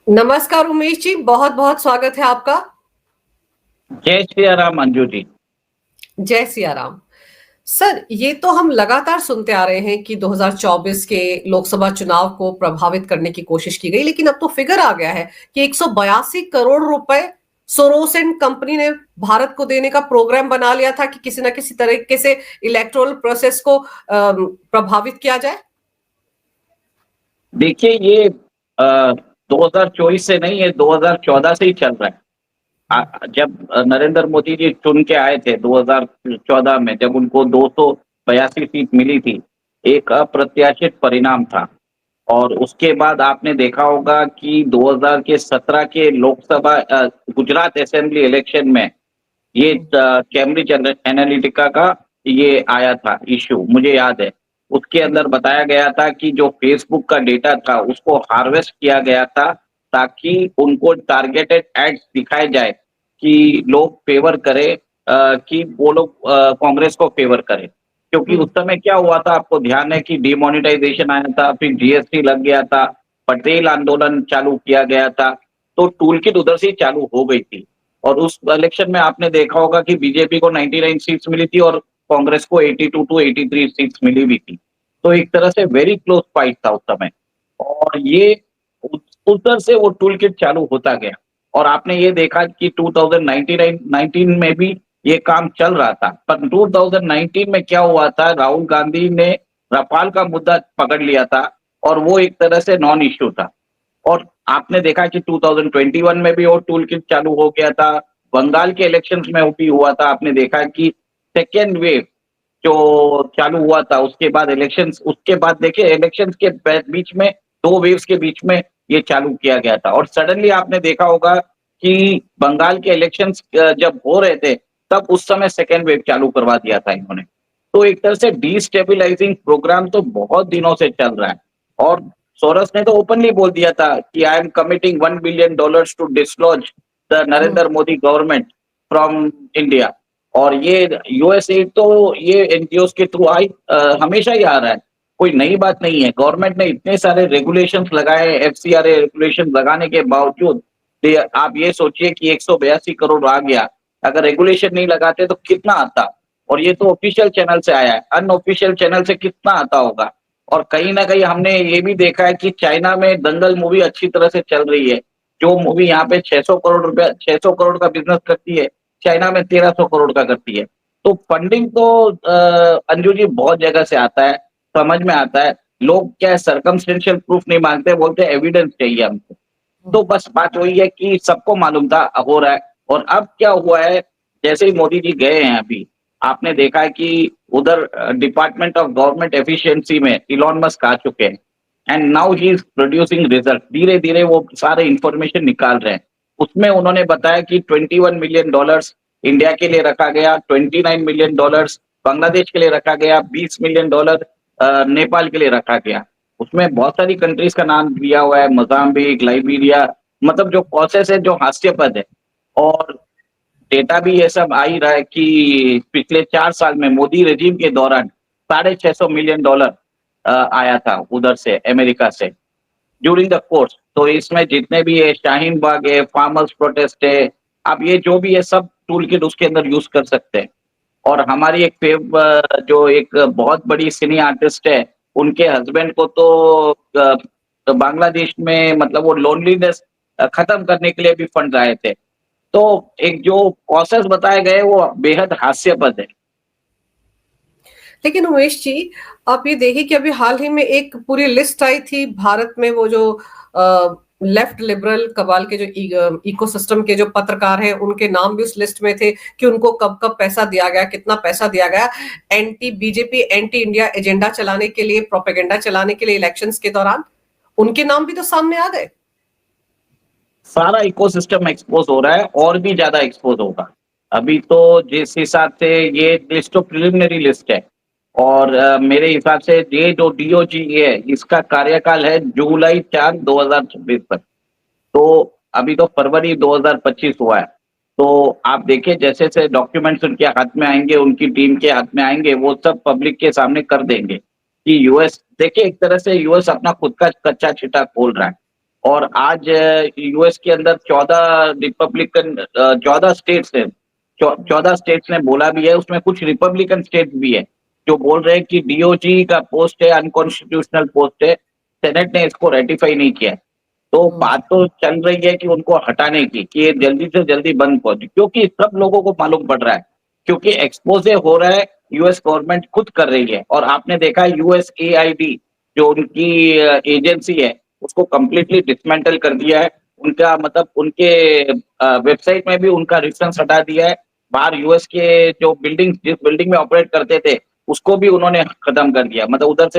नमस्कार उमेश जी, बहुत बहुत स्वागत है आपका। जय श्री राम मंजू जी। जय सिया राम। सर, ये तो हम लगातार सुनते आ रहे हैं कि 2024 के लोकसभा चुनाव को प्रभावित करने की कोशिश की गई, लेकिन अब तो फिगर आ गया है कि 182 करोड़ रुपए सोरोस एंड कंपनी ने भारत को देने का प्रोग्राम बना लिया था कि किसी ना किसी तरीके से इलेक्टोरल प्रोसेस को प्रभावित किया जाए। देखिए ये 2024 से नहीं, ये 2014 से ही चल रहा है। जब नरेंद्र मोदी जी चुन के आए थे 2014 में, जब उनको 282 सीट मिली थी, एक अप्रत्याशित परिणाम था। और उसके बाद आपने देखा होगा कि 2017 के लोकसभा गुजरात असेंबली इलेक्शन में ये कैम्ब्रिज एनालिटिका का ये आया था इश्यू, मुझे याद है। उसके अंदर बताया गया था कि जो फेसबुक का डेटा था उसको हार्वेस्ट किया गया था, ताकि उनको टारगेटेड एड्स दिखाए जाए कि लोग फेवर करें, कि वो लोग कांग्रेस को फेवर करें। क्योंकि उस समय क्या हुआ था, आपको ध्यान है कि डिमोनेटाइजेशन आया था, फिर जीएसटी लग गया था, पटेल आंदोलन चालू किया गया था, तो टूल किट उधर से ही चालू हो गई थी। और उस इलेक्शन में आपने देखा होगा कि बीजेपी को 99 सीट्स मिली थी और कांग्रेस को 82 टू 83 सीट्स मिली हुई थी। तो एक तरह से वेरी क्लोज फाइट था उस समय। और ये उधर से वो टूल किट चालू होता गया। और आपने ये देखा कि 2019 में भी ये काम चल रहा था, पर 2019 में क्या हुआ था, राहुल गांधी ने रफाल का मुद्दा पकड़ लिया था और वो एक तरह से नॉन इश्यू था। और आपने देखा कि 2021 में भी वो टूल किट चालू हो गया था। बंगाल के इलेक्शंस में भी हुआ था, आपने देखा कि सेकेंड वेव जो चालू हुआ था, उसके बाद इलेक्शंस, उसके बाद देखिए इलेक्शंस के बीच में, दो वेव्स के बीच में ये चालू किया गया था। और सडनली आपने देखा होगा कि बंगाल के इलेक्शंस जब हो रहे थे, तब उस समय सेकेंड वेव चालू करवा दिया था इन्होंने। तो एक तरह से डिस्टेबलाइजिंग प्रोग्राम तो बहुत दिनों से चल रहा है। और सोरस ने तो ओपनली बोल दिया था कि I am committing $1 billion to dislodge the Narendra Modi government from India. और ये यूएसए तो ये एनजीओ के थ्रू हमेशा ही आ रहा है, कोई नई बात नहीं है। गवर्नमेंट ने इतने सारे रेगुलेशंस लगाए, एफसीआरए रेगुलेशन लगाने के बावजूद आप ये सोचिए कि 182 करोड़ आ गया। अगर रेगुलेशन नहीं लगाते तो कितना आता। और ये तो ऑफिशियल चैनल से आया है, अनऑफिशियल चैनल से कितना आता होगा। और कहीं ना कहीं हमने ये भी देखा है कि चाइना में दंगल मूवी अच्छी तरह से चल रही है। जो मूवी यहाँ पे 600 करोड़ रुपया, 600 करोड़ का बिजनेस करती है, चाइना में 1300 करोड़ का करती है। तो फंडिंग तो अंजू जी बहुत जगह से आता है, समझ में आता है। लोग क्या है, सर्कमस्टेंशियल प्रूफ नहीं मांगते, बोलते एविडेंस चाहिए हमको। तो बस बात वही है कि सबको मालूम था हो रहा है। और अब क्या हुआ है, जैसे ही मोदी जी गए हैं अभी, आपने देखा है कि उधर डिपार्टमेंट ऑफ गवर्नमेंट एफिशिएंसी में इलॉन मस्क आ चुके हैं। And now he is producing result, धीरे धीरे वो सारे इंफॉर्मेशन निकाल रहे हैं। उसमें उन्होंने बताया कि $21 मिलियन इंडिया के लिए रखा गया, $29 मिलियन बांग्लादेश के लिए रखा गया, $20 मिलियन नेपाल के लिए रखा गया। उसमें बहुत सारी कंट्रीज का नाम दिया हुआ है, मोजाम्बिक, लाइबेरिया, मतलब जो कॉसेस है, जो हास्यास्पद है। और डेटा भी ये सब आ ही रहा है कि पिछले 4 साल में मोदी रेजिम के दौरान $650 मिलियन आया था उधर से, अमेरिका से, ड्यूरिंग द कोर्स। तो इसमें जितने भी है, शाहीन बाग है, फार्मर्स प्रोटेस्ट है, आप ये जो भी है सब टूल किट उसके अंदर यूज कर सकते हैं। और हमारी एक जो एक बहुत बड़ी सिनी आर्टिस्ट है, उनके हस्बैंड को तो बांग्लादेश में, मतलब वो लोनलीनेस खत्म करने के लिए भी फंड आए थे। तो एक जो कॉसेस बताए गए वो बेहद हास्यास्पद है। लेकिन उमेश जी, आप ये देखिए कि अभी हाल ही में एक पूरी लिस्ट आई थी भारत में, वो जो लेफ्ट लिबरल कबाल के जो इकोसिस्टम के जो पत्रकार हैं, उनके नाम भी उस लिस्ट में थे कि उनको कब कब पैसा दिया गया, कितना पैसा दिया गया anti BJP, anti India agenda चलाने के लिए, प्रोपेगेंडा चलाने के लिए इलेक्शंस के दौरान। उनके नाम भी तो सामने आ गए। सारा इकोसिस्टम एक्सपोज हो रहा है और भी ज्यादा एक्सपोज होगा। अभी तो जिस हिसाब से ये लिस्ट तो प्रिलिमिनरी लिस्ट है। और मेरे हिसाब से ये जो डीओजी है, इसका कार्यकाल है जुलाई 4 2026 तक। तो अभी तो फरवरी 2025 हुआ है। तो आप देखिए जैसे जैसे डॉक्यूमेंट्स उनके हाथ में आएंगे, उनकी टीम के हाथ में आएंगे, वो सब पब्लिक के सामने कर देंगे कि यूएस, देखिए एक तरह से यूएस अपना खुद का कच्चा छिटा खोल रहा है। और आज यूएस के अंदर 14 स्टेट्स है, 14 स्टेट्स ने बोला भी है, उसमें कुछ रिपब्लिकन स्टेट्स भी है जो बोल रहे हैं कि डीओजी का पोस्ट है, अनकॉन्स्टिट्यूशनल पोस्ट है, सेनेट ने इसको रेटिफाई नहीं किया है। तो बात तो चल रही है कि उनको हटाने की, कि ये जल्दी से जल्दी बंद पहुंचे, क्योंकि सब लोगों को मालूम पड़ रहा है, क्योंकि एक्सपोजे हो रहा है, यूएस गवर्नमेंट खुद कर रही है। और आपने देखा यूएसएआईडी जो उनकी एजेंसी है, उसको कंप्लीटली डिसमेंटल कर दिया है। उनका मतलब उनके वेबसाइट में भी उनका रेफरेंस हटा दिया है। बाहर यूएस के जो जिस बिल्डिंग में ऑपरेट करते थे, उसको भी उन्होंने खत्म कर दिया, मतलब उधर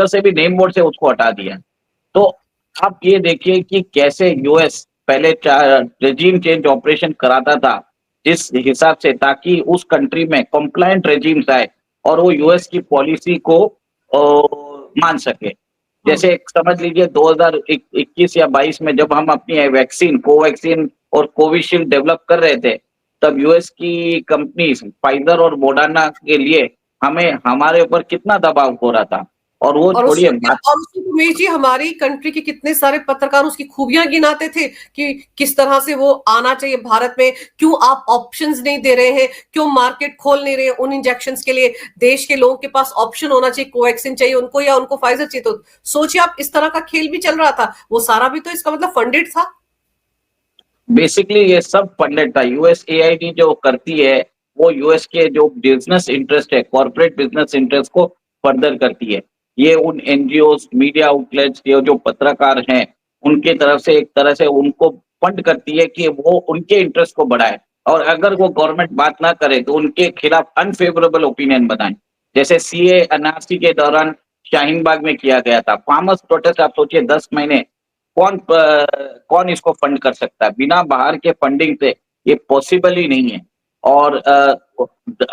से भी नेम बोर्ड से उसको हटा दिया। तो आप ये देखिए कि कैसे यूएस पहले रेजीम चेंज ऑपरेशन कराता था जिस हिसाब से, ताकि उस कंट्री में कंप्लायंट रेजीम्स आए और वो यूएस की पॉलिसी को मान सके। जैसे समझ लीजिए 2021 या 22 में जब हम अपनी वैक्सीन कोवैक्सीन और कोविशील्ड डेवलप कर रहे थे, तब यूएस की कंपनीज फाइजर और मोडर्ना के लिए हमें हमारे ऊपर कितना दबाव हो रहा था। और वो छोड़िए और उसमें उमेश जी हमारी कंट्री के कितने सारे पत्रकार उसकी खूबियां गिनाते थे कि किस तरह से वो आना चाहिए भारत में, क्यों आप ऑप्शंस नहीं दे रहे हैं, क्यों मार्केट खोल नहीं रहे उन इंजेक्शंस के लिए, देश के लोगों के पास ऑप्शन होना चाहिए, कोवैक्सीन चाहिए उनको या उनको फाइजर चाहिए। तो सोचिए आप, इस तरह का खेल भी चल रहा था, वो सारा भी तो इसका मतलब फंडेड था। बेसिकली ये सब फंडेड था। यूएसएआईडी जो करती है वो यूएस के जो बिजनेस इंटरेस्ट है, कॉर्पोरेट बिजनेस इंटरेस्ट को फर्दर करती है। ये उन एनजीओ, मीडिया आउटलेट्स, ये जो पत्रकार हैं, उनके तरफ से एक तरह से उनको फंड करती है कि वो उनके इंटरेस्ट को बढ़ाए, और अगर वो गवर्नमेंट बात ना करे तो उनके खिलाफ अनफेवरेबल ओपिनियन बनाए। जैसे सीए एनआरसी के दौरान शाहीन बाग में किया गया था फार्मर्स प्रोटेस्ट। आप सोचिए 10 महीने कौन इसको फंड कर सकता है? बिना बाहर के फंडिंग से ये पॉसिबल ही नहीं है। और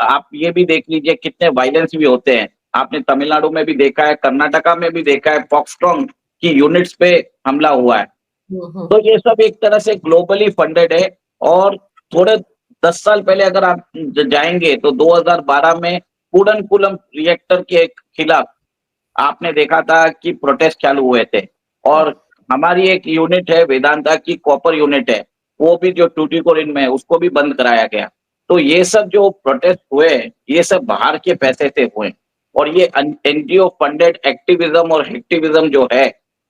आप ये भी देख लीजिए कितने वायलेंस भी होते हैं। आपने तमिलनाडु में भी देखा है, कर्नाटका में भी देखा है, फॉक्सट्रॉन की यूनिट्स पे हमला हुआ है। तो ये सब एक तरह से ग्लोबली फंडेड है। और थोड़े 10 साल पहले अगर आप जाएंगे तो 2012 में कूडनकुलम रिएक्टर के खिलाफ आपने देखा था कि प्रोटेस्ट चालू हुए थे। और हमारी एक यूनिट है वेदांता की, कॉपर यूनिट है, वो भी जो टूटीकोरिन में है उसको भी बंद कराया गया। तो ये सब जो प्रोटेस्ट हुए, ये सब बाहर के पैसे से हुए। और ये एनजीओ फंडेड एक्टिविज्म और हैक्टिविज्म जो है,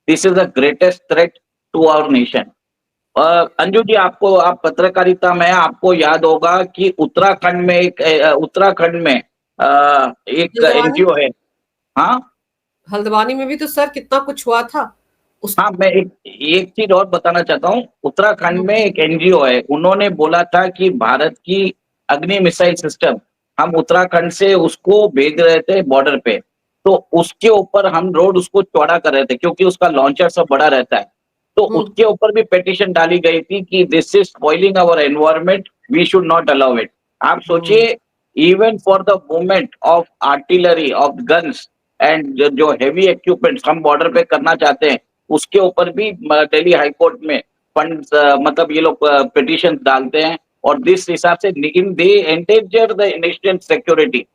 this is the greatest threat to our nation. Anju ji, आप पत्रकारिता में आपको याद होगा कि उत्तराखंड में एक एनजीओ है। हाँ, हल्द्वानी में भी तो सर कितना कुछ हुआ था हाँ, मैं एक चीज और बताना चाहता हूँ। उत्तराखंड में एक एनजीओ है, उन्होंने बोला था कि भारत की अग्नि मिसाइल सिस्टम हम उत्तराखंड से उसको भेज रहे थे बॉर्डर पे, तो उसके ऊपर हम रोड उसको चौड़ा कर रहे थे क्योंकि उसका लॉन्चर सब बड़ा रहता है। तो उसके ऊपर भी पिटीशन डाली गई थी कि this is spoiling our environment, we should not allow it. आप सोचिए, even for the movement of artillery, of guns and जो हेवी इक्विपमेंट्स हम बॉर्डर पे करना चाहते हैं, उसके ऊपर भी दिल्ली हाईकोर्ट में फंड मतलब ये लोग पिटीशन डालते हैं। और जिस हिसाब से दे एंडेंजर द नेशनल सिक्योरिटी।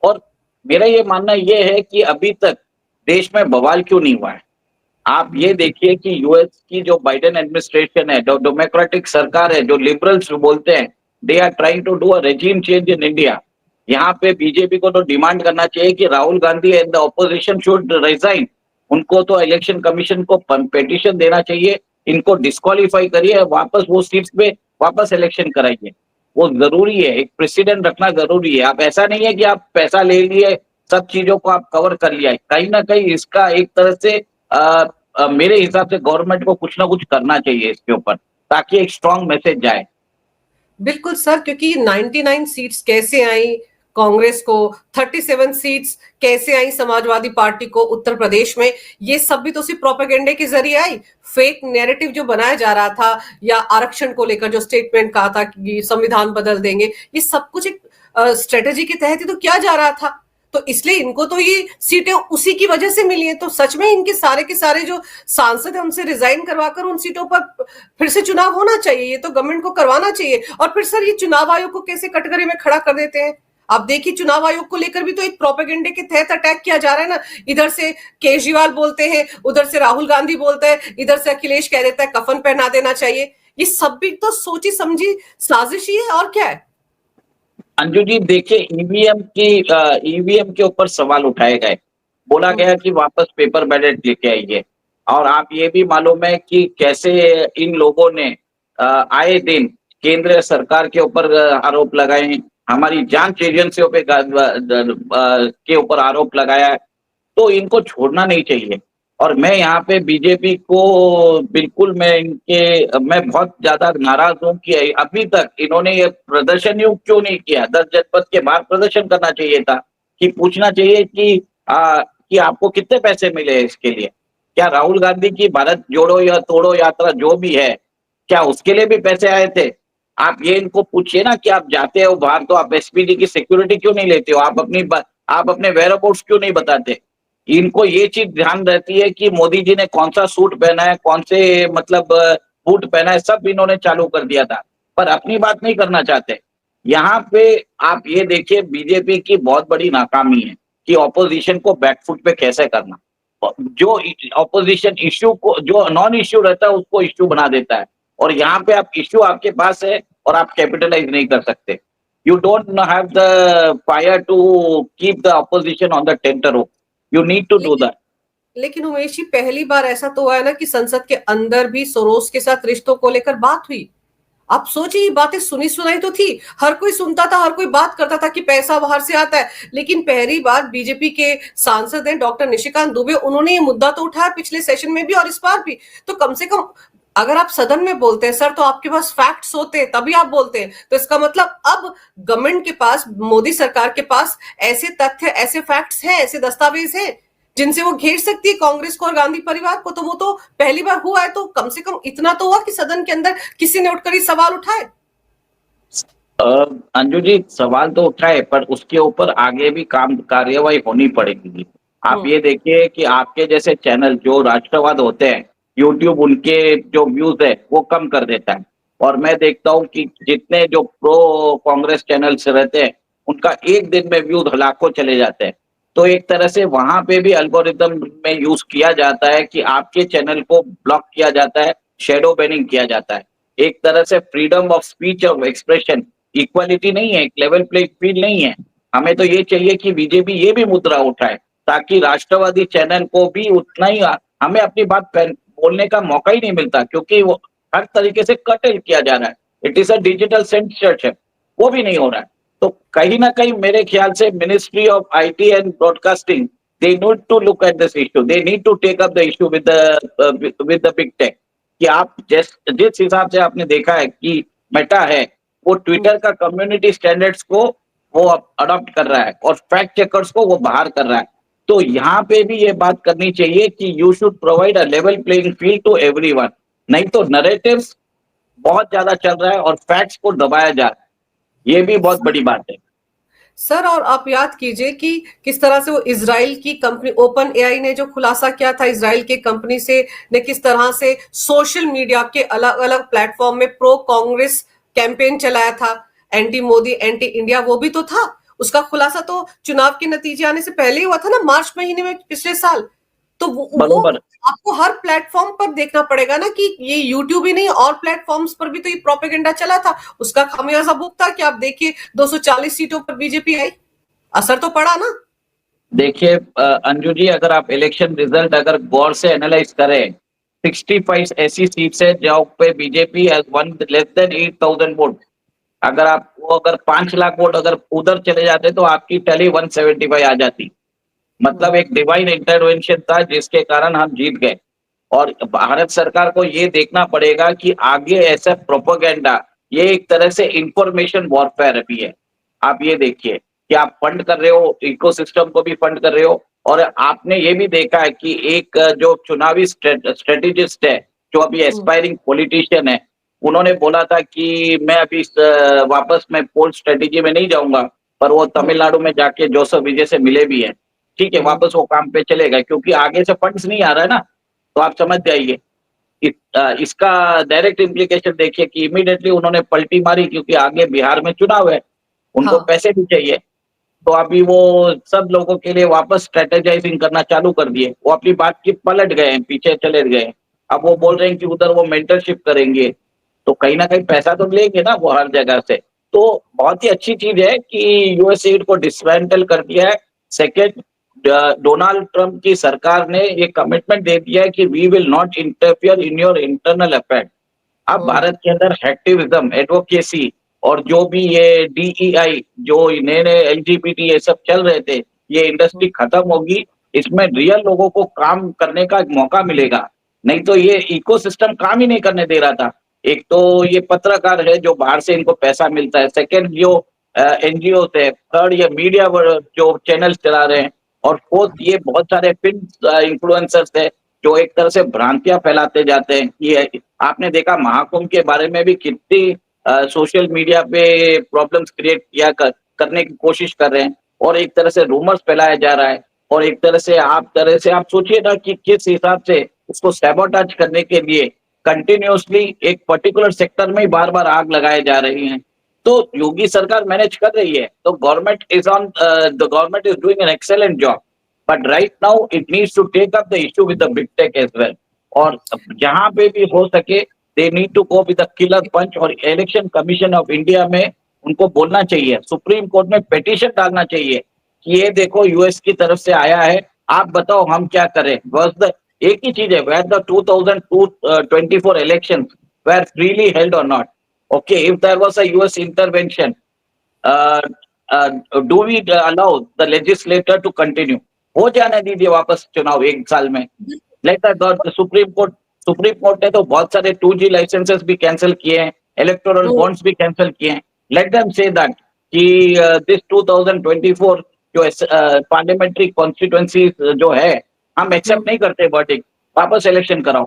और मेरा ये मानना ये है कि अभी तक देश में बवाल क्यों नहीं हुआ है। आप ये देखिए कि यूएस की जो बाइडेन एडमिनिस्ट्रेशन है, जो डेमोक्रेटिक सरकार है, जो लिबरल्स बोलते हैं, they are trying to do a regime change in India. यहाँ पे बीजेपी को तो डिमांड करना चाहिए कि Rahul Gandhi and the opposition should resign. उनको तो इलेक्शन कमीशन को पिटीशन देना चाहिए, इनको डिस्क्वालीफाई करिए, वापस वो सीट्स पे वापस इलेक्शन कराइए। वो जरूरी है, एक प्रेसिडेंट रखना जरूरी है। आप ऐसा नहीं है कि आप पैसा ले लिए, सब चीजों को आप कवर कर लिया। कहीं ना कहीं इसका एक तरह से मेरे हिसाब से गवर्नमेंट को कुछ ना कुछ करना चाहिए इसके ऊपर, ताकि एक स्ट्रॉन्ग मैसेज जाए। बिल्कुल सर, क्योंकि 99 सीट्स कैसे आई कांग्रेस को, 37 सीट्स कैसे आई समाजवादी पार्टी को उत्तर प्रदेश में, ये सब भी तो सिर्फ प्रोपेगेंडे के जरिए आई। फेक नैरेटिव जो बनाया जा रहा था, या आरक्षण को लेकर जो स्टेटमेंट कहा था कि संविधान बदल देंगे, ये सब कुछ एक स्ट्रेटेजी के तहत ही तो किया जा रहा था। तो इसलिए इनको तो ये सीटें उसी की वजह से मिली है। तो सच में इनके सारे के सारे जो सांसद हमसे रिजाइन करवाकर उन सीटों पर फिर से चुनाव होना चाहिए, ये तो गवर्नमेंट को करवाना चाहिए। और फिर सर ये चुनाव आयोग को कैसे कटघरे में खड़ा कर देते हैं। आप देखिए चुनाव आयोग को लेकर भी तो एक प्रोपेगेंडे के तहत अटैक किया जा रहा है ना। इधर से केजरीवाल बोलते हैं, उधर से राहुल गांधी बोलते हैं, इधर से अखिलेश कह देता है कफन पहना देना चाहिए। ये सब भी तो सोची समझी साजिश ही है, और क्या है। अंजू जी देखिए, ईवीएम के ऊपर सवाल उठाए गए, बोला गया कि वापस पेपर बैलेट लेके आइए। और आप ये भी मालूम है कि कैसे इन लोगों ने आए दिन केंद्र सरकार के ऊपर आरोप लगाए, हमारी जांच एजेंसियों पे के ऊपर आरोप लगाया है। तो इनको छोड़ना नहीं चाहिए। और मैं यहाँ पे बीजेपी को बिल्कुल मैं बहुत ज्यादा नाराज हूँ कि अभी तक इन्होंने ये प्रदर्शन क्यों नहीं किया। 10 जनपद के बाहर प्रदर्शन करना चाहिए था, कि पूछना चाहिए कि आपको कितने पैसे मिले इसके लिए। क्या राहुल गांधी की भारत जोड़ो या तोड़ो यात्रा जो भी है, क्या उसके लिए भी पैसे आए थे? आप ये इनको पूछिए ना कि आप जाते हो बाहर तो आप एसपीजी की सिक्योरिटी क्यों नहीं लेते हो, आप अपने वेयरअबाउट्स क्यों नहीं बताते। इनको ये चीज ध्यान रहती है कि मोदी जी ने कौन सा सूट पहना है, कौन से मतलब बूट पहना है, सब इन्होंने चालू कर दिया था, पर अपनी बात नहीं करना चाहते। यहाँ पे आप ये देखिए बीजेपी की बहुत बड़ी नाकामी है कि ऑपोजिशन को बैकफुट पे कैसे करना। जो ऑपोजिशन इश्यू को, जो नॉन इश्यू रहता है उसको इश्यू बना देता है। और यहाँ पे आप इश्यू आपके पास है और आप कैपिटलाइज नहीं कर सकते। You don't have the fire to keep the opposition on the tenter hope, you need to do that. लेकिन उमेश जी, पहली बार ऐसा तो हुआ है ना कि संसद के अंदर भी सोरोस के साथ रिश्तों को लेकर बात हुई। आप सोचिए, ये बातें सुनी सुनाई तो थी, हर कोई सुनता था, हर कोई बात करता था कि पैसा बाहर से आता है। लेकिन पहली बार बीजेपी के सांसद हैं डॉक्टर निशिकांत दुबे, उन्होंने ये मुद्दा तो उठाया पिछले सेशन में भी और इस बार भी। तो कम से कम अगर आप सदन में बोलते हैं सर, तो आपके पास फैक्ट्स होते हैं तभी आप बोलते हैं। तो इसका मतलब अब गवर्नमेंट के पास, मोदी सरकार के पास ऐसे तथ्य, ऐसे फैक्ट्स हैं, ऐसे दस्तावेज हैं जिनसे वो घेर सकती है कांग्रेस को और गांधी परिवार को। तो वो तो पहली बार हुआ है, तो कम से कम इतना तो हुआ कि सदन के अंदर किसी ने उठकर ये सवाल उठाए। अंजू जी सवाल तो उठाए, पर उसके ऊपर आगे भी कार्यवाही होनी पड़ेगी। आप ये देखिए कि आपके जैसे चैनल जो राष्ट्रवाद होते हैं, यूट्यूब उनके जो व्यूज है वो कम कर देता है। और मैं देखता हूँ कि जितने जो प्रो कांग्रेस चैनल्स रहते हैं उनका एक दिन में व्यूज लाखों चले जाते हैं। तो एक तरह से वहां पे भी अल्गोरिदम में यूज किया जाता है कि आपके चैनल को ब्लॉक किया जाता है, शेडो बैनिंग किया जाता है। एक तरह से फ्रीडम ऑफ स्पीच और एक्सप्रेशन इक्वालिटी नहीं है, एक लेवल प्ले फील्ड नहीं है। हमें तो ये चाहिए कि बीजेपी ये भी मुद्रा उठाए ताकि राष्ट्रवादी चैनल को भी उतना ही, हमें अपनी बात बोलने का मौका ही नहीं मिलता, क्योंकि वो हर तरीके से कटल किया जा रहा है। It is a digital censorship, वो भी नहीं हो रहा है। तो कहीं ना कहीं मेरे ख्याल से ministry of IT and broadcasting, they need to look at this issue, they need to take up the issue with the big tech. कि आप जिस हिसाब से आपने देखा है कि मेटा है वो ट्विटर का कम्युनिटी स्टैंडर्ड्स को वो अडॉप्ट कर रहा है और फैक्ट चेकर्स को वो बाहर कर रहा है। तो यहाँ पे भी ये बात करनी चाहिए कि you should provide a level playing field to everyone. नहीं तो नरेटिव्स बहुत ज्यादा चल रहा है और फैक्ट्स को दबाया जा रहा है, ये भी बहुत बड़ी बात है सर। और आप याद कीजिए कि किस तरह से वो इजराइल की कंपनी ओपन एआई ने जो खुलासा किया था इजराइल की कंपनी से, ने किस तरह से सोशल मीडिया के अलग अलग प्लेटफॉर्म में प्रो कांग्रेस कैंपेन चलाया था, एंटी मोदी एंटी इंडिया, वो भी तो था। उसका खुलासा तो चुनाव के नतीजे आने से पहले ही हुआ था ना, मार्च महीने में पिछले साल। तो वो बरोबर। आपको हर प्लेटफॉर्म पर देखना पड़ेगा ना कि ये यूट्यूब ही नहीं और प्लेटफॉर्म्स पर भी तो ये प्रोपेगेंडा चला था। उसका खामियाजा भुगता कि आप देखिए 240 सीटों पर बीजेपी आई, असर तो पड़ा ना। देखिए अंजू जी, अगर आप इलेक्शन रिजल्ट अगर गौर से एनालाइज करें, 65 ऐसी सीट्स है जहाँ पे BJP has one less than 8,000 vote. अगर 5 लाख वोट अगर उधर चले जाते तो आपकी टैली 175 आ जाती। मतलब एक डिवाइन इंटरवेंशन था जिसके कारण हम जीत गए। और भारत सरकार को ये देखना पड़ेगा कि आगे ऐसा प्रोपेगेंडा, ये एक तरह से इंफॉर्मेशन वॉरफेयर भी है। आप ये देखिए कि आप फंड कर रहे हो, इकोसिस्टम को भी फंड कर रहे हो। और आपने ये भी देखा है कि एक जो चुनावी स्ट्रेटेजिस्ट है, जो अभी एस्पायरिंग पॉलिटिशियन है, उन्होंने बोला था कि मैं अभी वापस मैं पोल स्ट्रेटेजी में नहीं जाऊंगा, पर वो तमिलनाडु में जाके जोसेफ विजय से मिले भी है। ठीक है, वापस वो काम पे चले गए क्योंकि आगे से फंड्स नहीं आ रहा है ना। तो आप समझ जाइए इसका डायरेक्ट इम्प्लीकेशन देखिए कि इमीडिएटली उन्होंने पलटी मारी, क्योंकि आगे बिहार में चुनाव है, उनको पैसे भी चाहिए। तो अभी वो सब लोगों के लिए वापस स्ट्रेटेजाइजिंग करना चालू कर दिए। वो अपनी बात की पलट गए हैं, पीछे चले गए हैं। अब वो बोल रहे हैं कि उधर वो मेंटरशिप करेंगे, तो कहीं ना कहीं पैसा तो लेंगे ना वो हर जगह से। तो बहुत ही अच्छी चीज है कि यूएसएड को डिसमेंटल कर दिया है। सेकेंड, डोनाल्ड ट्रंप की सरकार ने ये कमिटमेंट दे दिया है कि we will not interfere in your internal affair. अब भारत के अंदर एक्टिविज्म, एडवोकेसी और जो भी ये डीईआई, जो नए नए एलजीबीटी ये सब चल रहे थे, ये इंडस्ट्री खत्म होगी। इसमें रियल लोगों को काम करने का एक मौका मिलेगा। नहीं तो ये इकोसिस्टम काम ही नहीं करने दे रहा था। एक तो ये पत्रकार है जो बाहर से इनको पैसा मिलता है, सेकंड जो एनजीओ थे, थर्ड ये मीडिया जो चैनल चला रहे हैं, और फोर्थ ये बहुत सारे फिल्म इन्फ्लुएंसर्स है जो एक तरह से भ्रांतियां फैलाते जाते हैं। कि आपने देखा महाकुंभ के बारे में भी कितनी सोशल मीडिया पे प्रॉब्लम्स क्रिएट करने की कोशिश कर रहे हैं, और एक तरह से रूमर्स फैलाया जा रहा है। और एक तरह से आप सोचिए ना कि किस हिसाब से उसको सैबोटाज करने के लिए कंटिन्यूअसली एक पर्टिकुलर सेक्टर में बार बार आग लगाए जा रही हैं। तो योगी सरकार मैनेज कर रही है, तो the government is doing an excellent job, but right now it needs to take up the issue with the big tech as well. और जहां पे भी हो सके they need to go with the killer punch. और election commission of India में उनको बोलना चाहिए, सुप्रीम कोर्ट में पिटीशन डालना चाहिए कि ये देखो यूएस की तरफ से आया है, आप बताओ हम क्या करें। एक ही चीज है, where the 2024 election were freely held और not. Okay, if there was a US intervention, do we allow the legislator to continue? हो जाने दीजिए वापस चुनाव एक साल में। लेट द सुप्रीम कोर्ट ने तो बहुत सारे 2G लाइसेंसेस भी कैंसिल किए हैं, इलेक्टोरल बॉन्ड्स भी कैंसिल किए हैं। लेट देम से दैट कि दिस 2024 जो पार्लियामेंट्री कॉन्स्टिट्यूएंसी जो है, हम एक्सेप्ट नहीं करते वर्डिक्ट, वापस इलेक्शन कराओ,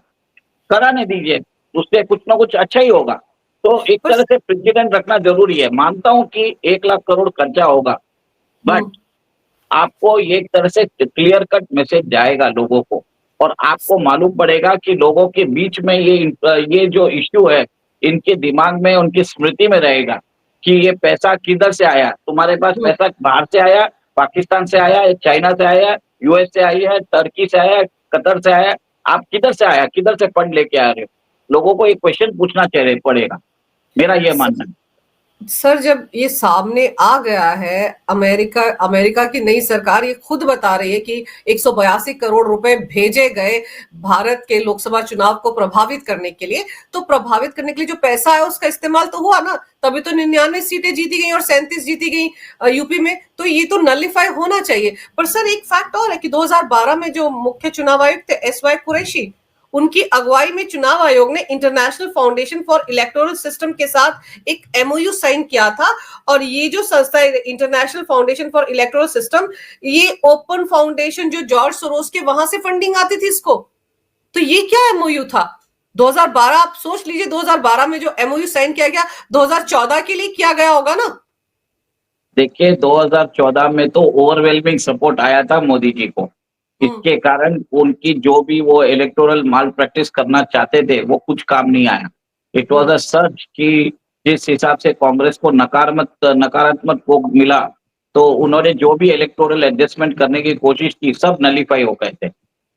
कराने दीजिए, उससे कुछ ना कुछ अच्छा ही होगा। तो एक तरह से प्रेसिडेंट रखना जरूरी है। मानता हूं कि 1 लाख करोड़ खर्चा होगा, बट आपको ये एक तरह से क्लियर कट मैसेज जाएगा लोगों को, और आपको मालूम पड़ेगा कि लोगों के बीच में ये जो इश्यू है, इनके दिमाग में, उनकी स्मृति में रहेगा कि ये पैसा किधर से आया। तुम्हारे पास पैसा बाहर से आया, पाकिस्तान से आया, चाइना से आया, यूएस से आई है, टर्की से आया, कतर से आया, आप किधर से आया, किधर से फंड लेके आ रहे हो? लोगों को एक क्वेश्चन पूछना चाहिए पड़ेगा, मेरा ये मानना है। सर, जब ये सामने आ गया है, अमेरिका की नई सरकार ये खुद बता रही है कि 182 करोड़ रुपए भेजे गए भारत के लोकसभा चुनाव को प्रभावित करने के लिए, तो प्रभावित करने के लिए जो पैसा है उसका इस्तेमाल तो हुआ ना, तभी तो 99 सीटें जीती गई और 37 जीती गई यूपी में, तो ये तो नलिफाई होना चाहिए। पर सर, एक फैक्ट और है कि 2012 में जो मुख्य चुनाव आयुक्त थे एस वाई कुरैशी, उनकी अगुवाई में चुनाव आयोग ने international foundation for electoral system के साथ एक एमओयू साइन किया था। और ये जो संस्था है international foundation for electoral system, ये ओपन फाउंडेशन जो जॉर्ज सोरोस के वहां से फंडिंग आती थी इसको। तो ये क्या एमओयू था 2012? आप सोच लीजिए, 2012 में जो एमओयू साइन किया गया 2014 के लिए किया गया होगा ना। देखिए 2014 में तो ओवरवेलमिंग सपोर्ट आया था मोदी जी को। इसके कारण उनकी जो भी वो इलेक्टोरल माल प्रैक्टिस करना चाहते थे वो कुछ काम नहीं आया। इट वॉज अ सर्च कि जिस हिसाब से कांग्रेस को नकारात्मक वोट मिला, तो उन्होंने जो भी इलेक्टोरल एडजस्टमेंट करने की कोशिश की, सब नलीफाई हो गए थे।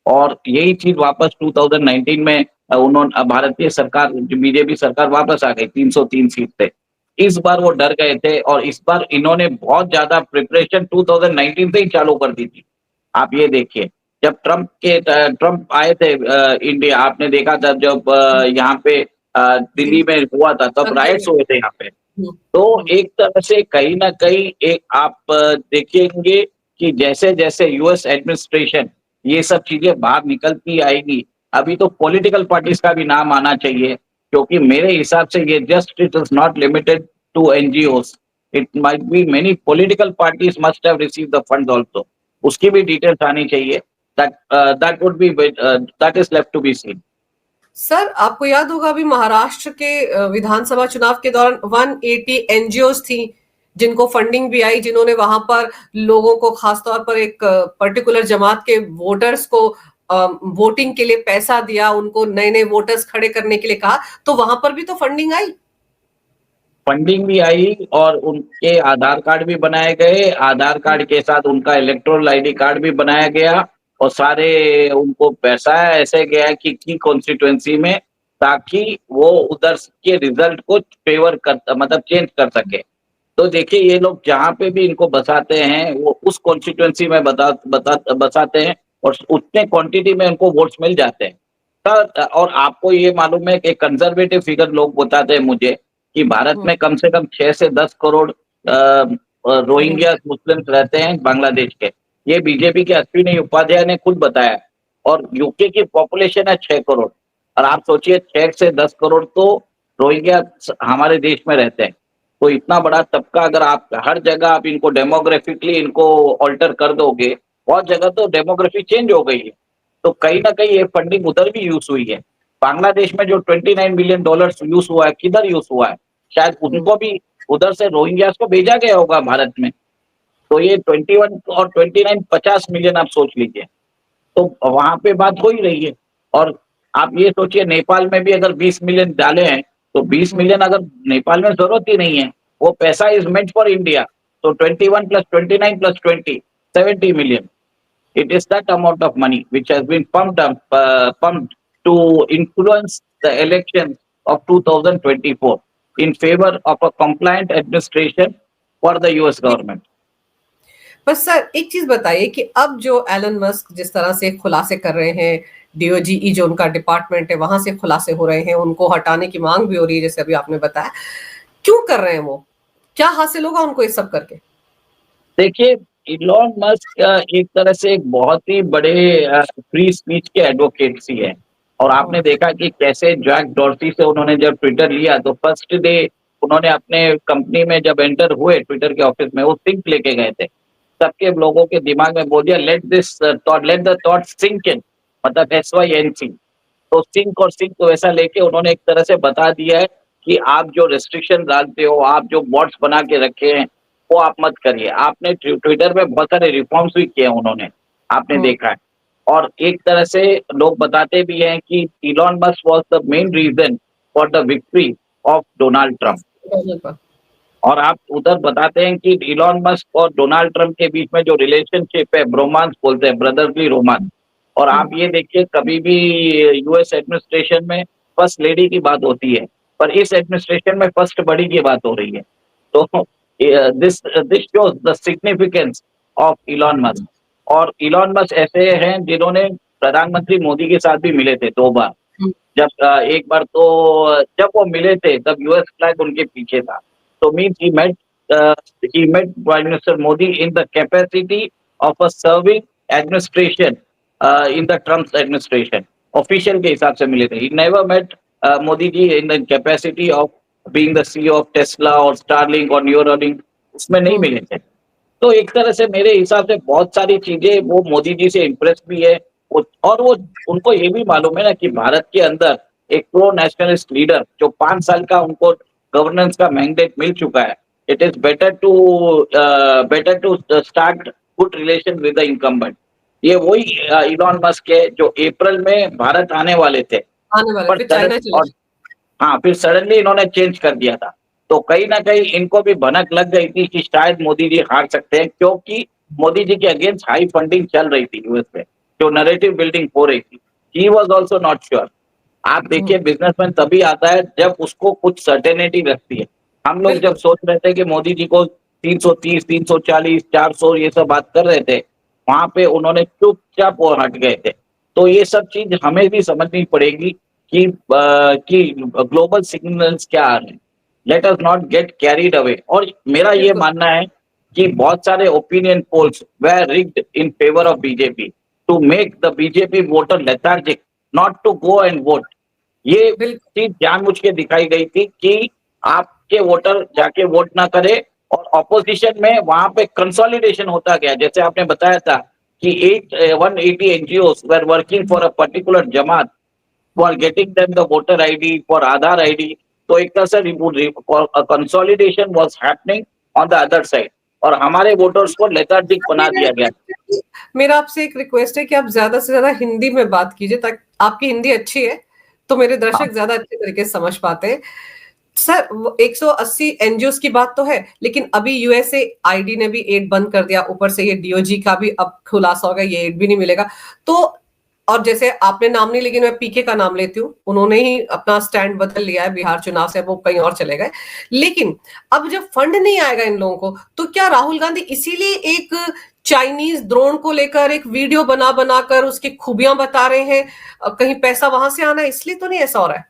और यही चीज वापस 2019 में उन्होंने भारतीय सरकार, जो बीजेपी सरकार वापस आ गई 303 सीट से। इस बार वो डर गए थे, और इस बार इन्होंने बहुत ज्यादा प्रिपरेशन 2019 से ही चालू कर दी थी। आप ये देखिए, जब ट्रम्प आए थे इंडिया, आपने देखा था जब यहाँ पे दिल्ली में हुआ था, तब राइट्स हुए थे यहाँ पे। तो एक तरह से कहीं ना कहीं एक आप देखेंगे कि जैसे जैसे यूएस एडमिनिस्ट्रेशन ये सब चीजें बाहर निकलती आएगी, अभी तो पॉलिटिकल पार्टीज का भी नाम आना चाहिए, क्योंकि मेरे हिसाब से ये just it is not limited to NGOs, it might be many political parties must have received the fund also. उसकी भी डिटेल्स आनी चाहिए। That would be that is left to be seen. Sir, आपको याद होगा अभी महाराष्ट्र के विधानसभा चुनाव के दौरान 180 एनजीओस थी जिनको फंडिंग भी आई, जिन्होंने वहां पर लोगों को, खासतौर पर एक पर्टिकुलर जमात के वोटर्स को वोटिंग के लिए पैसा दिया, उनको नए नए वोटर्स खड़े करने के लिए कहा, तो वहां पर भी तो फंडिंग आई। फंडिंग भी आई और उनके आधार कार्ड भी बनाए गए, आधार कार्ड के साथ उनका इलेक्टोरल आईडी कार्ड भी बनाया गया और सारे उनको पैसा ऐसे गया कि की कॉन्स्टिट्यूएंसी में, ताकि वो उधर के रिजल्ट को फेवर कर मतलब चेंज कर सके। तो देखिए ये लोग जहाँ पे भी इनको बसाते हैं वो उस कॉन्स्टिट्यूएंसी में बसाते हैं और उतने क्वांटिटी में उनको वोट्स मिल जाते हैं। और आपको ये मालूम है कि कंजर्वेटिव फिगर लोग बताते हैं मुझे कि भारत में कम से कम 6 से 10 करोड़ रोहिंग्या मुस्लिम्स रहते हैं बांग्लादेश के। ये बीजेपी के अश्विनी उपाध्याय ने खुद बताया। और यूके की पॉपुलेशन है 6 करोड़ और आप सोचिए 6 से 10 करोड़ तो रोहिंग्या हमारे देश में रहते हैं। तो इतना बड़ा तबका अगर आप हर जगह आप इनको डेमोग्राफिकली इनको ऑल्टर कर दोगे, बहुत जगह तो डेमोग्राफी चेंज हो गई है। तो कहीं ना कहीं ये फंडिंग उधर भी यूज हुई है। बांग्लादेश में जो $29 बिलियन यूज हुआ है, किधर यूज हुआ है? शायद उनको भी उधर से रोहिंग्यास को भेजा गया होगा भारत में। तो ये 21 और 29 50 मिलियन आप सोच लीजिए। तो वहां पे बात हो ही रही है। और आप ये सोचिए नेपाल में भी अगर 20 मिलियन डाले हैं तो 20 मिलियन अगर नेपाल में जरूरत ही नहीं है, वो पैसा इज मेंट फॉर इंडिया। तो 21 plus 29 plus 20 70 million. It is that amount of money which has been pumped to influence the elections of 2024 in favor of a compliant administration for the US government. बस sir एक चीज बताइए कि अब जो Elon Musk जिस तरह से खुलासे कर रहे हैं, डीओजीई जो उनका डिपार्टमेंट है वहां से खुलासे हो रहे हैं, उनको हटाने की मांग भी हो रही है जैसे अभी आपने बताया, क्यों कर रहे हैं वो? क्या हासिल होगा उनको ये सब करके? देखिए, इलॉन मस्क एक तरह से एक बहुत ही बड़े फ्री स्पीच के एडवोकेट्स ही है। और आपने देखा कि कैसे जैक डॉर्सी से उन्होंने जब ट्विटर लिया तो फर्स्ट डे उन्होंने अपने कंपनी में जब एंटर हुए ट्विटर के ऑफिस में, वो सिंक लेके गए थे। सबके लोगों के दिमाग में बोल दिया let the thought sink in, मतलब SYNC। तो सिंक और सिंक वैसा लेके उन्होंने एक तरह से बता दिया है कि आप जो रेस्ट्रिक्शन डालते हो, आप जो बॉट्स बना के रखे हैं, वो आप मत करिए। आपने ट्विटर में बहुत सारे रिफॉर्म्स भी किए उन्होंने, आपने देखा है। और एक तरह से लोग बताते भी हैं कि Elon Musk was the main reason for the victory of Donald Trump. और आप उधर बताते हैं कि इलॉन मस्क और डोनाल्ड ट्रम्प के बीच में जो रिलेशनशिप है, ब्रोमांस बोलते हैं, ब्रदरली रोमांस। और आप ये देखिए कभी भी यूएस एडमिनिस्ट्रेशन में फर्स्ट लेडी की बात होती है, पर इस एडमिनिस्ट्रेशन में फर्स्ट बड़ी की बात हो रही है। तो this this shows the significance of Elon Musk. और इलॉन मस्क ऐसे हैं जिन्होंने प्रधानमंत्री मोदी के साथ भी मिले थे 2 बार। जब एक बार तो जब वो मिले थे तब यूएस फ्लैग उनके पीछे था। तो means he met Prime Minister Modi in the capacity of a serving administration in the Trump's administration. Official के हिसाब से मिले थे। He never met Modi ji in the capacity of being the CEO of Tesla और Starlink और Neuralink, उसमें नहीं मिले थे। तो एक तरह से मेरे हिसाब से बहुत सारी चीजें वो मोदी जी से इम्प्रेस भी है। और वो उनको ये भी मालूम है ना कि भारत के अंदर एक प्रो नेशनलिस्ट लीडर जो 5 साल का उनको गवर्नेंस का मैंडेट मिल चुका है, it is better to start good relation with the incumbent. ये वही इलॉन मस्क है जो अप्रैल में भारत आने वाले थे, पर हाँ फिर सडनली इन्होंने चेंज कर दिया था। तो कहीं ना कहीं इनको भी भनक लग गई थी कि शायद मोदी जी हार सकते हैं, क्योंकि मोदी जी के अगेंस्ट हाई फंडिंग चल रही थी यूएस में, जो नैरेटिव बिल्डिंग हो रही थी। He was also not sure. आप देखिए बिजनेसमैन तभी आता है जब उसको कुछ सर्टेनिटी लगती है। हम लोग जब सोच रहे थे कि मोदी जी को 330, 340, 400 ये सब बात कर रहे थे, वहां पे उन्होंने चुपचाप वो हट गए थे। तो ये सब चीज हमें भी समझनी पड़ेगी कि ग्लोबल सिग्नल्स क्या आ रहे हैं। Let us not get carried away. और मेरा ये मानना है कि बहुत सारे opinion polls were rigged in favour of BJP to make the BJP voter lethargic not to go and vote. ये चीज जानबूझ के दिखाई गई थी कि आपके वोटर जाके वोट ना करे। और ऑपोजिशन में वहां पे कंसोलिडेशन होता गया। जैसे आपने बताया था कि 180 NGOs were working for a particular Jamaat for getting them the voter ID, for Aadhaar ID. तो एक तरह से consolidation was happening on the other side और हमारे वोटर्स को लेथार्जिक बना दिया गया। मेरा आपसे एक रिक्वेस्ट है कि आप ज्यादा से ज्यादा हिंदी में बात कीजिए, ताकि आपकी हिंदी अच्छी है तो मेरे दर्शक ज्यादा अच्छे तरीके से समझ पाते हैं। सर 180 एनजीओ की बात तो है, लेकिन अभी यूएसए आईडी ने भी एड बंद कर दिया, ऊपर से ये डीओजी का भी अब खुलासा होगा, ये एड भी नहीं मिलेगा। तो और जैसे आपने नाम नहीं, लेकिन मैं पीके का नाम लेती हूँ, उन्होंने ही अपना स्टैंड बदल लिया है बिहार चुनाव से, वो कहीं और चले गए। लेकिन अब जब फंड नहीं आएगा इन लोगों को, तो क्या राहुल गांधी इसीलिए एक चाइनीज ड्रोन को लेकर एक वीडियो बना बनाकर उसकी खूबियां बता रहे हैं, कहीं पैसा वहां से आना है, इसलिए तो नहीं ऐसा हो रहा है?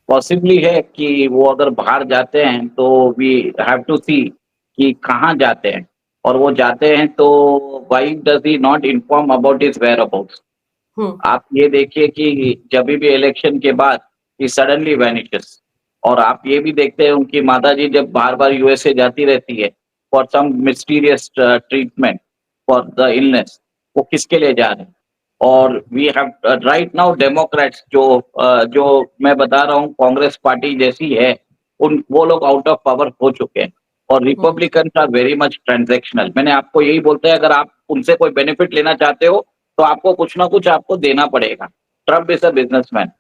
पॉसिबली है कि वो अगर बाहर जाते हैं तो वी हैव टू सी कि कहाँ जाते हैं, और वो जाते हैं तो why does he not inform about his whereabouts. आप ये देखिए कि जब भी इलेक्शन के बाद ही सडनली वैनिशेस। और आप ये भी देखते हैं उनकी माता जी जब बार बार यूएसए जाती रहती है for some mysterious treatment for the illness, वो किसके लिए जा रहे हैं। और we have right now Democrats जो मैं बता रहा हूँ कांग्रेस पार्टी जैसी है, उन वो लोग आउट ऑफ पावर हो चुके हैं, और Republican are very much transactional. मैंने आपको यही बोलते हैं, अगर आप उनसे कोई बेनिफिट लेना चाहते हो तो आपको कुछ ना कुछ आपको देना पड़ेगा। ट्रम्प इज अ बिजनेसमैन,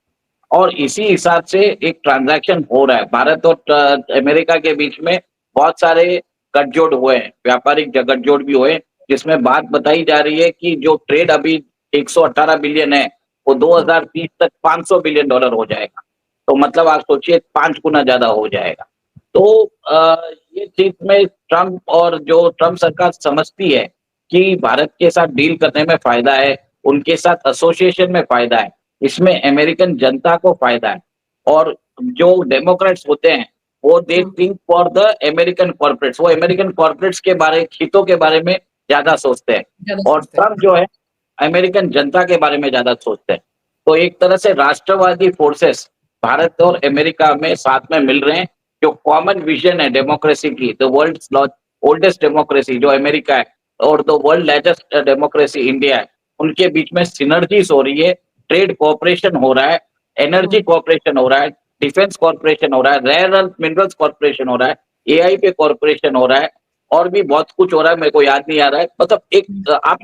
और इसी हिसाब से एक ट्रांजैक्शन हो रहा है भारत और अमेरिका के बीच में। बहुत सारे गठजोड़ हुए हैं, व्यापारिक गठजोड़ भी हुए, जिसमें बात बताई जा रही है कि जो ट्रेड अभी 118 बिलियन है, वो 2030 तक $500 बिलियन हो जाएगा। तो मतलब आप सोचिए 5 गुना ज्यादा हो जाएगा। तो ये चीज में ट्रम्प और जो ट्रम्प सरकार समझती है कि भारत के साथ डील करने में फायदा है, उनके साथ एसोसिएशन में फायदा है, इसमें अमेरिकन जनता को फायदा है। और जो डेमोक्रेट्स होते हैं वो they think for the American corporates, वो अमेरिकन कॉर्पोरेट्स के बारे, हितों के बारे में ज्यादा सोचते हैं, और ट्रम्प जो है अमेरिकन जनता के बारे में ज्यादा सोचते हैं। तो एक तरह से राष्ट्रवादी फोर्सेस भारत और अमेरिका में साथ में मिल रहे हैं। जो कॉमन विजन है डेमोक्रेसी की, द वर्ल्ड ओल्डेस्ट डेमोक्रेसी जो अमेरिका है, और the world largest democracy India है, उनके बीच में सिनर्जीज हो रही है। ट्रेड कोऑपरेशन हो रहा है, एनर्जी कोऑपरेशन हो रहा है, डिफेंस कोऑपरेशन हो रहा है, रेयर अर्थ मिनरल्स कोऑपरेशन हो रहा है, एआई पे कोऑपरेशन हो रहा है, और भी बहुत कुछ हो रहा है, मेरे को याद नहीं आ रहा है। मतलब एक आप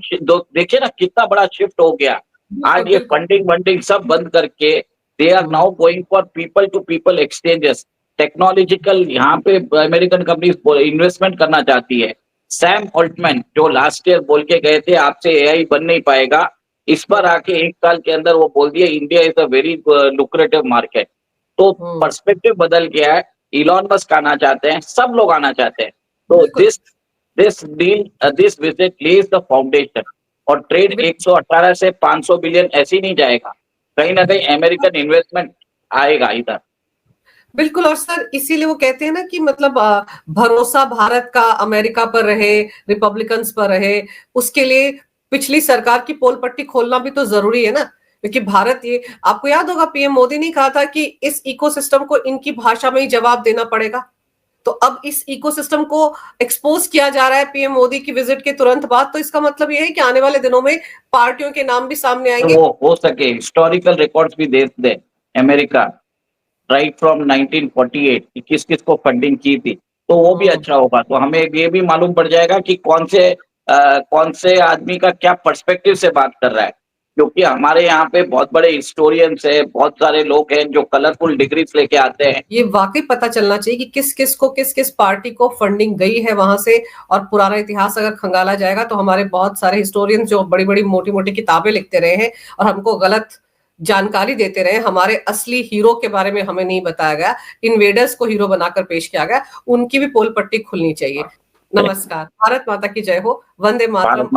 देखिए ना कितना बड़ा शिफ्ट हो गया। आज ये फंडिंग वंडिंग सब बंद करके they are now going for people to people exchanges. Technological यहाँ पे अमेरिकन कंपनी इन्वेस्टमेंट करना चाहती है। सैम ऑल्टमैन जो लास्ट ईयर बोल के गए थे आपसे एआई बन नहीं पाएगा, इस पर आके 1 साल के अंदर वो बोल दिया India is a very lucrative market. तो पर्सपेक्टिव बदल गया है। इलॉन मस्क आना चाहते हैं, सब लोग आना चाहते हैं। तो this visit Lay's the foundation. और ट्रेड 118 से 500 बिलियन ऐसे ही नहीं जाएगा, कहीं ना कहीं अमेरिकन इन्वेस्टमेंट आएगा इधर। बिल्कुल। और सर इसीलिए वो कहते हैं ना कि मतलब भरोसा भारत का अमेरिका पर रहे, रिपब्लिकन्स पर रहे, उसके लिए पिछली सरकार की पोल पट्टी खोलना भी तो जरूरी है ना। क्योंकि भारत, ये आपको याद होगा पीएम मोदी ने कहा था कि इस इकोसिस्टम को इनकी भाषा में ही जवाब देना पड़ेगा। तो अब इस इकोसिस्टम को एक्सपोज किया जा रहा है पीएम मोदी की विजिट के तुरंत बाद, तो इसका मतलब ये है कि आने वाले दिनों में पार्टियों के नाम भी सामने आएंगे। वो हो सके हिस्टोरिकल रिकॉर्ड्स भी देख दे अमेरिका, राइट फ्रॉम 1948 कि किस किस को फंडिंग की थी, तो वो भी अच्छा होगा। तो हमें ये भी मालूम पड़ जाएगा कि कौन से आदमी का क्या पर्सपेक्टिव से बात कर रहा है। क्योंकि हमारे यहाँ पे बहुत बड़े हिस्टोरियंस है, बहुत सारे लोग हैं जो कलरफुल डिग्रीज लेके आते हैं। ये वाकई पता चलना चाहिए कि किस किस को, किस किस पार्टी को फंडिंग गई है वहां से। और पुराना इतिहास अगर खंगाला जाएगा तो हमारे बहुत सारे हिस्टोरियन जो बड़ी बड़ी मोटी मोटी किताबें लिखते रहे हैं और हमको गलत जानकारी देते रहे, हमारे असली हीरो के बारे में हमें नहीं बताया गया, इन्वेडर्स को हीरो बनाकर पेश किया गया, उनकी भी पोल पट्टी खुलनी चाहिए। नमस्कार। भारत माता की जय हो। वंदे मातरम।